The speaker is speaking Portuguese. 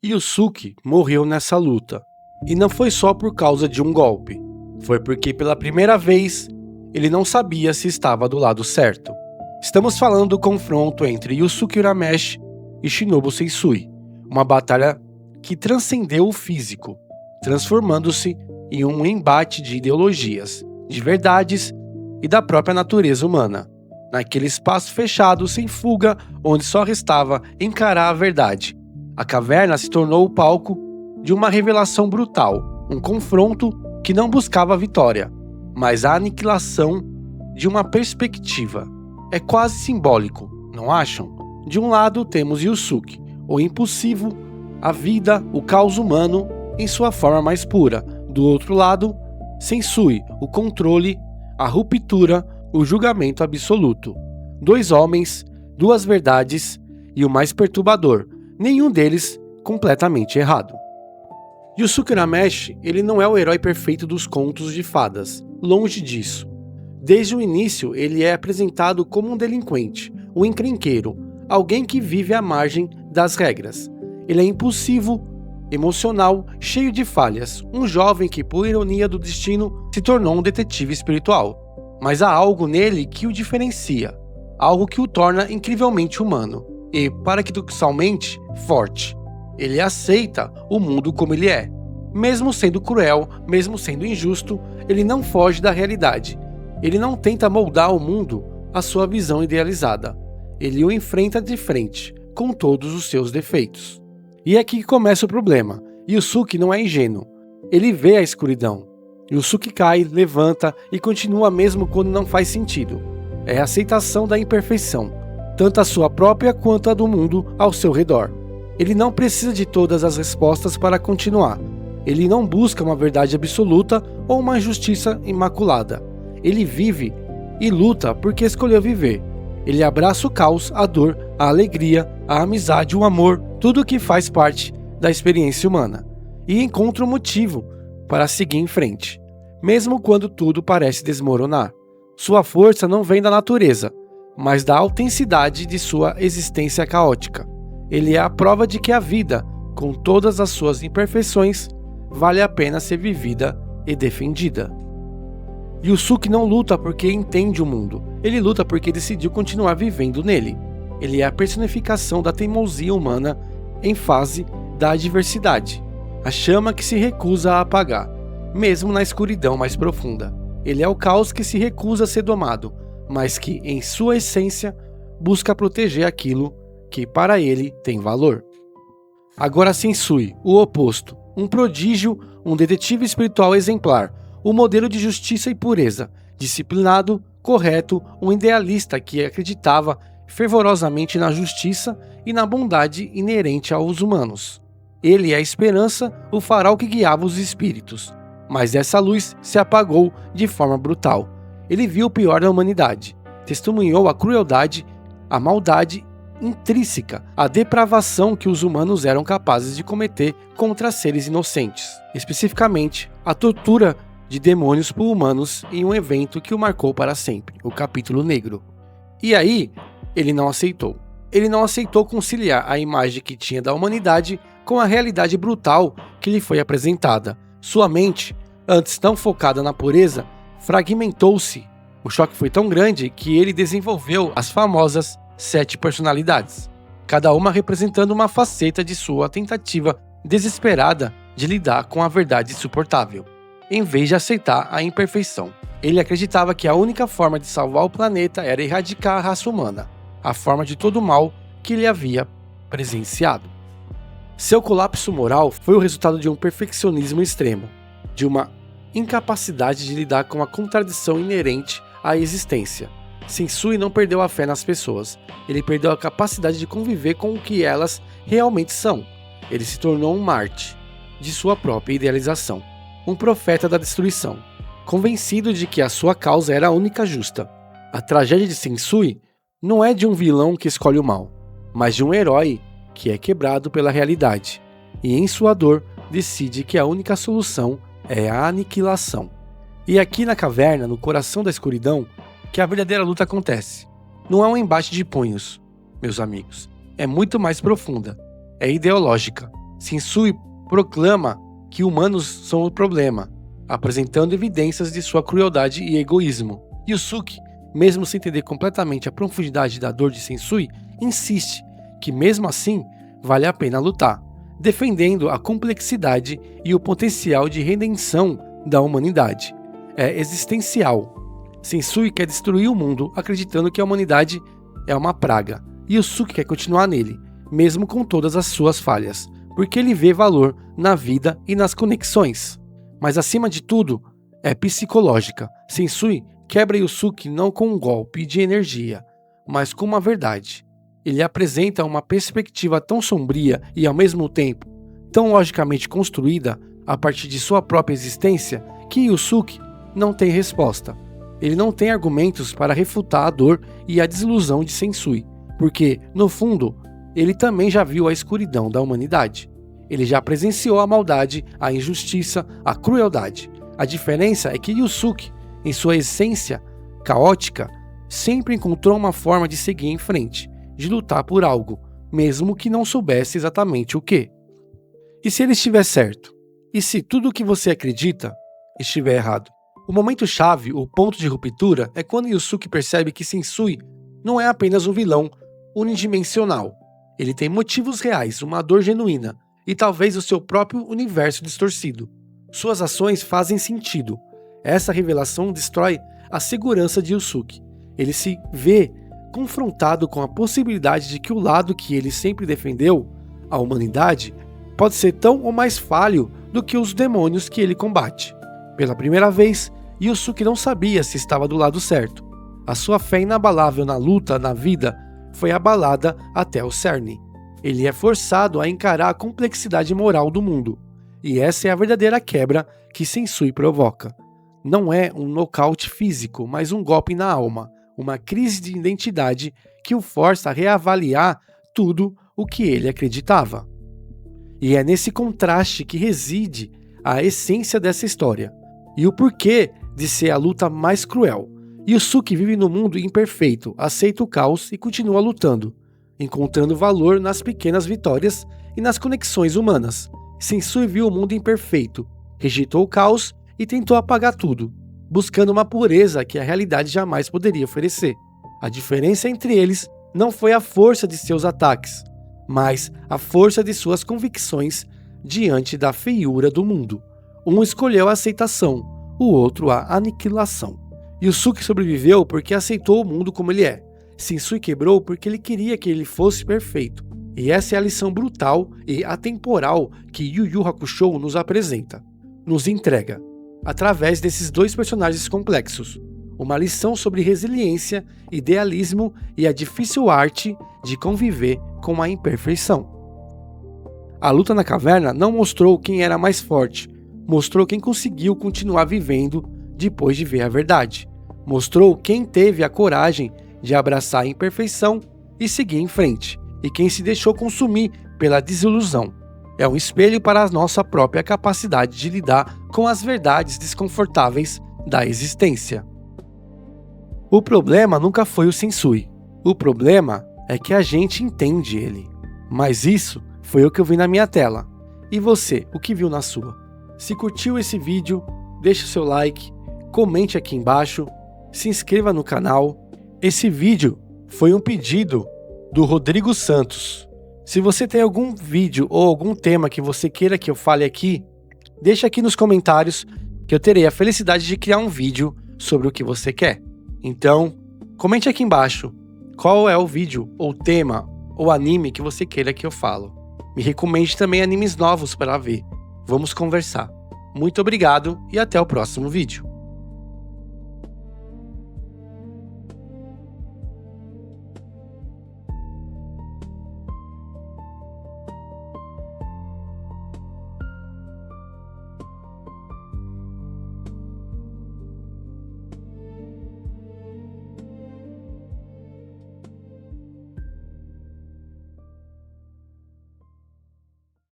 Yusuke morreu nessa luta. E não foi só por causa de um golpe. Foi porque pela primeira vez ele não sabia se estava do lado certo. Estamos falando do confronto entre Yusuke Urameshi e Shinobu Sensui. Uma batalha que transcendeu o físico, transformando-se em um embate de ideologias, de verdades e da própria natureza humana. Naquele espaço fechado, sem fuga, onde só restava encarar a verdade. A caverna se tornou o palco de uma revelação brutal, um confronto que não buscava a vitória, mas a aniquilação de uma perspectiva. É quase simbólico, não acham? De um lado temos Yusuke, o impulsivo, a vida, o caos humano em sua forma mais pura. Do outro lado, Sensui, o controle, a ruptura, o julgamento absoluto. Dois homens, duas verdades e o mais perturbador, nenhum deles completamente errado. Yusuke Urameshi, ele não é o herói perfeito dos contos de fadas, longe disso. Desde o início, ele é apresentado como um delinquente, um encrenqueiro, alguém que vive à margem das regras. Ele é impulsivo, emocional, cheio de falhas, um jovem que, por ironia do destino, se tornou um detetive espiritual. Mas há algo nele que o diferencia, algo que o torna incrivelmente humano e, paradoxalmente, forte. Ele aceita o mundo como ele é. Mesmo sendo cruel, mesmo sendo injusto, ele não foge da realidade. Ele não tenta moldar o mundo à sua visão idealizada. Ele o enfrenta de frente, com todos os seus defeitos. E é aqui que começa o problema. Yusuke não é ingênuo. Ele vê a escuridão. Yusuke cai, levanta e continua mesmo quando não faz sentido. É a aceitação da imperfeição, tanto a sua própria quanto a do mundo ao seu redor. Ele não precisa de todas as respostas para continuar. Ele não busca uma verdade absoluta ou uma justiça imaculada. Ele vive e luta porque escolheu viver. Ele abraça o caos, a dor, a alegria, a amizade, o amor, tudo o que faz parte da experiência humana. E encontra um motivo para seguir em frente, mesmo quando tudo parece desmoronar. Sua força não vem da natureza, mas da autenticidade de sua existência caótica. Ele é a prova de que a vida, com todas as suas imperfeições, vale a pena ser vivida e defendida. Yusuke não luta porque entende o mundo, ele luta porque decidiu continuar vivendo nele. Ele é a personificação da teimosia humana em fase da adversidade, a chama que se recusa a apagar, mesmo na escuridão mais profunda. Ele é o caos que se recusa a ser domado, mas que, em sua essência, busca proteger aquilo que para ele tem valor. Agora Sensui, o oposto, um prodígio, um detetive espiritual exemplar, o modelo de justiça e pureza, disciplinado, correto, um idealista que acreditava fervorosamente na justiça e na bondade inerente aos humanos. Ele é a esperança, o farol que guiava os espíritos. Mas essa luz se apagou de forma brutal. Ele viu o pior da humanidade, testemunhou a crueldade, a maldade intrínseca, a depravação que os humanos eram capazes de cometer contra seres inocentes, especificamente a tortura de demônios por humanos em um evento que o marcou para sempre, o Capítulo Negro. E aí, ele não aceitou. Ele não aceitou conciliar a imagem que tinha da humanidade com a realidade brutal que lhe foi apresentada. Sua mente, antes tão focada na pureza, fragmentou-se. O choque foi tão grande que ele desenvolveu as famosas 7 personalidades, cada uma representando uma faceta de sua tentativa desesperada de lidar com a verdade insuportável, em vez de aceitar a imperfeição. Ele acreditava que a única forma de salvar o planeta era erradicar a raça humana, a forma de todo o mal que ele havia presenciado. Seu colapso moral foi o resultado de um perfeccionismo extremo, de uma incapacidade de lidar com a contradição inerente à existência. Sensui não perdeu a fé nas pessoas, ele perdeu a capacidade de conviver com o que elas realmente são. Ele se tornou um Marte de sua própria idealização, um profeta da destruição, convencido de que a sua causa era a única justa. A tragédia de Sensui não é de um vilão que escolhe o mal, mas de um herói que é quebrado pela realidade e, em sua dor, decide que a única solução é a aniquilação. E aqui na caverna, no coração da escuridão, que a verdadeira luta acontece. Não é um embate de punhos, meus amigos. É muito mais profunda. É ideológica. Sensui proclama que humanos são o problema, apresentando evidências de sua crueldade e egoísmo. Yusuke, mesmo sem entender completamente a profundidade da dor de Sensui, insiste que mesmo assim vale a pena lutar, defendendo a complexidade e o potencial de redenção da humanidade. É existencial. Sensui quer destruir o mundo acreditando que a humanidade é uma praga, e Yusuke quer continuar nele, mesmo com todas as suas falhas, porque ele vê valor na vida e nas conexões. Mas acima de tudo, é psicológica. Sensui quebra Yusuke não com um golpe de energia, mas com uma verdade. Ele apresenta uma perspectiva tão sombria e, ao mesmo tempo, tão logicamente construída a partir de sua própria existência que Yusuke não tem resposta. Ele não tem argumentos para refutar a dor e a desilusão de Sensui, porque, no fundo, ele também já viu a escuridão da humanidade. Ele já presenciou a maldade, a injustiça, a crueldade. A diferença é que Yusuke, em sua essência caótica, sempre encontrou uma forma de seguir em frente, de lutar por algo, mesmo que não soubesse exatamente o que. E se ele estiver certo? E se tudo o que você acredita estiver errado? O momento-chave, o ponto de ruptura, é quando Yusuke percebe que Sensui não é apenas um vilão unidimensional. Ele tem motivos reais, uma dor genuína, e talvez o seu próprio universo distorcido. Suas ações fazem sentido. Essa revelação destrói a segurança de Yusuke. Ele se vê confrontado com a possibilidade de que o lado que ele sempre defendeu, a humanidade, pode ser tão ou mais falho do que os demônios que ele combate. Pela primeira vez, Yusuke não sabia se estava do lado certo. A sua fé inabalável na luta, na vida, foi abalada até o cerne. Ele é forçado a encarar a complexidade moral do mundo. E essa é a verdadeira quebra que Sensui provoca. Não é um nocaute físico, mas um golpe na alma, uma crise de identidade que o força a reavaliar tudo o que ele acreditava. E é nesse contraste que reside a essência dessa história, e o porquê de ser a luta mais cruel. Yusuke vive no mundo imperfeito, aceita o caos e continua lutando, encontrando valor nas pequenas vitórias e nas conexões humanas. Sensui viu o mundo imperfeito, rejeitou o caos e tentou apagar tudo, buscando uma pureza que a realidade jamais poderia oferecer. A diferença entre eles não foi a força de seus ataques, mas a força de suas convicções diante da feiura do mundo. Um escolheu a aceitação, o outro a aniquilação. Yusuke sobreviveu porque aceitou o mundo como ele é. Sensui quebrou porque ele queria que ele fosse perfeito. E essa é a lição brutal e atemporal que Yu Yu Hakusho nos apresenta, nos entrega, através desses dois personagens complexos. Uma lição sobre resiliência, idealismo e a difícil arte de conviver com a imperfeição. A luta na caverna não mostrou quem era mais forte, mostrou quem conseguiu continuar vivendo depois de ver a verdade. Mostrou quem teve a coragem de abraçar a imperfeição e seguir em frente, e quem se deixou consumir pela desilusão. É um espelho para a nossa própria capacidade de lidar com as verdades desconfortáveis da existência. O problema nunca foi o Sensui. O problema é que a gente entende ele. Mas isso foi o que eu vi na minha tela. E você, o que viu na sua? Se curtiu esse vídeo, deixe o seu like, comente aqui embaixo, se inscreva no canal. Esse vídeo foi um pedido do Rodrigo Santos. Se você tem algum vídeo ou algum tema que você queira que eu fale aqui, deixa aqui nos comentários que eu terei a felicidade de criar um vídeo sobre o que você quer. Então, comente aqui embaixo qual é o vídeo ou tema ou anime que você queira que eu falo. Me recomende também animes novos para ver. Vamos conversar. Muito obrigado e até o próximo vídeo.